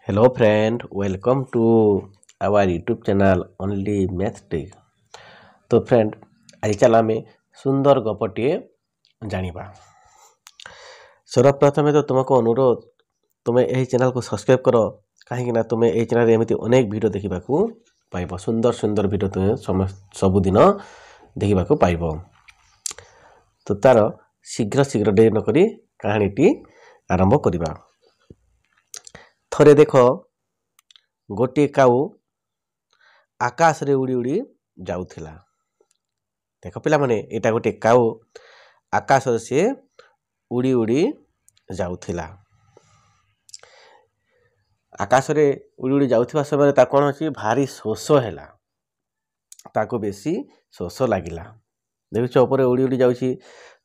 Hello friend, welcome to our YouTube channel Only Math Trick। तो friend आज चल आम सुंदर गपटे जानिबा। सर्वप्रथम तो तुमको अनुरोध तुम्हें यही चैनल को सब्सक्राइब करो कहीं तुम्हें यही चैनल एमती अनेक वीडियो देखा पाइब। सुंदर सुंदर वीडियो तुम्हें सबुदिन देखा पाइब। तो तार शीघ्र शीघ्र डेरी नक कहानीटी आरंभ करवा। थरे देख गोटे काऊ आकाश रे उड़ी उड़ी जाउथिला। देख पिला माने एटा गोटे काऊ आकाश से उड़ी उड़ी जाउथिला। आकाश रे उड़ी उड़ी जाउथिबा समय ता कोन अछि भारी शोष हैला, ताको बेसी शोष लागिला। देखुछ ऊपर उड़ी उड़ी जाउछि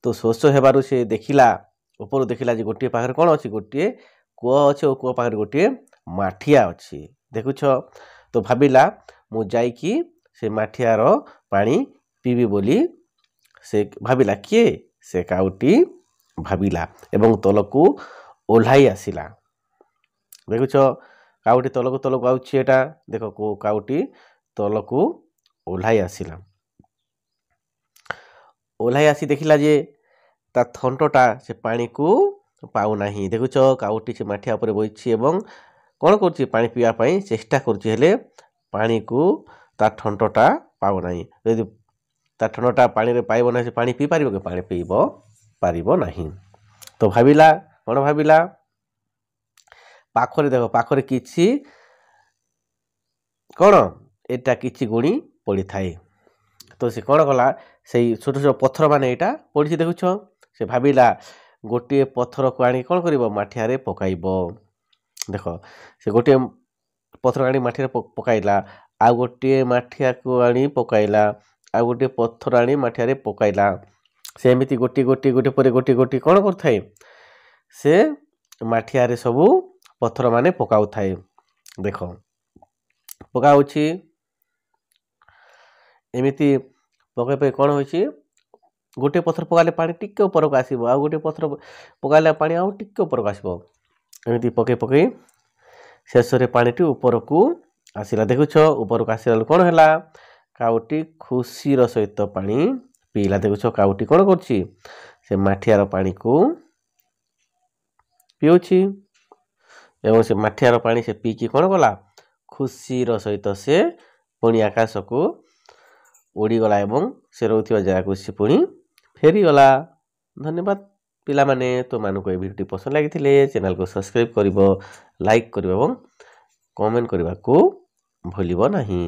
तो शोष हेबारु से देखिला ऊपर देखिला जे गोटे पाखरे कोन अछि गोटे कुआ अछि और कुआ पाखरे गोटे माठिया अछि। देखुछ तो भाबिला मु जाइकी से माठियार पानी पीबी बोली से भाबिला। किए से काउटी भाबिला एवं तलकू ओल्हाई आसिला। देखुछ काउटी तलकू तलकू आउछि एटा देखो को काउटी तलकू ओल्हाई आसिला। ओल्हाई आसी देखिला जे ता थंटटा से पानी को पाउ नाही। देखुछ काउटी से माठिया ऊपर बइछि एवं कोन करछि पानी पिया पई चेष्टा करछि हेले पानी को ता ठंटटा पाउ नाही। यदि ता ठंडटा पानी रे पाइबो नाही से पानी पी पारिबो के पानी पीबो पारिबो नाही। तो भाबिला कोन भाबिला पाखरे देखो पाखरे किछि कोन एटा किछि गुणी पड़ी थाए। तो से कोन कला सेई छोट छोट पत्थर माने एटा पड़ी देखुछ से भाबिला गोटे पत्थर को आनी कोन करिवो माठिया रे पकाइबो। देखो से गोटे पत्थर आनी माठिया रे पकाइला आ गोटे माठिया को आनी पकाइला आ गोटे पत्थर आनी माठिया रे पकाइला। से एमिति गोटी गोटी गोटे परे गोटी गोटी कोन करथाय से माठिया रे सबु पत्थर माने पकाउ थाए। देखो पकाउछि एमिति पकाइ पे कोन होइछि गोटे पत्थर पकाले पानी टिके ऊपर को आसीबो आ गोटे पत्थर पकाले पानी आ टिके ऊपर को आसीबो। एमिति पकाइ पकाइ शेष रे पानीटी ऊपर को आसिला। देखुछ ऊपर को आसिला कोन हैला काउटी खुशी रो सहित पानी पीला। देखुछ काउटी कोन करछि से माठियार पानी को पिउछि एवं से माठियार पानी से पीकी कोन गला खुशी रो सहित से पुणी आकाश को उड़ी गला एवं से रहउथिबा जगह को से पुणी फेरी गला। धन्यवाद पिला माने। तो मानको ए वीडियो पसंद लागिथिले चैनल को सब्सक्राइब करिवो, लाइक करिवो एवं कमेंट करबा को भूलिबो नाही।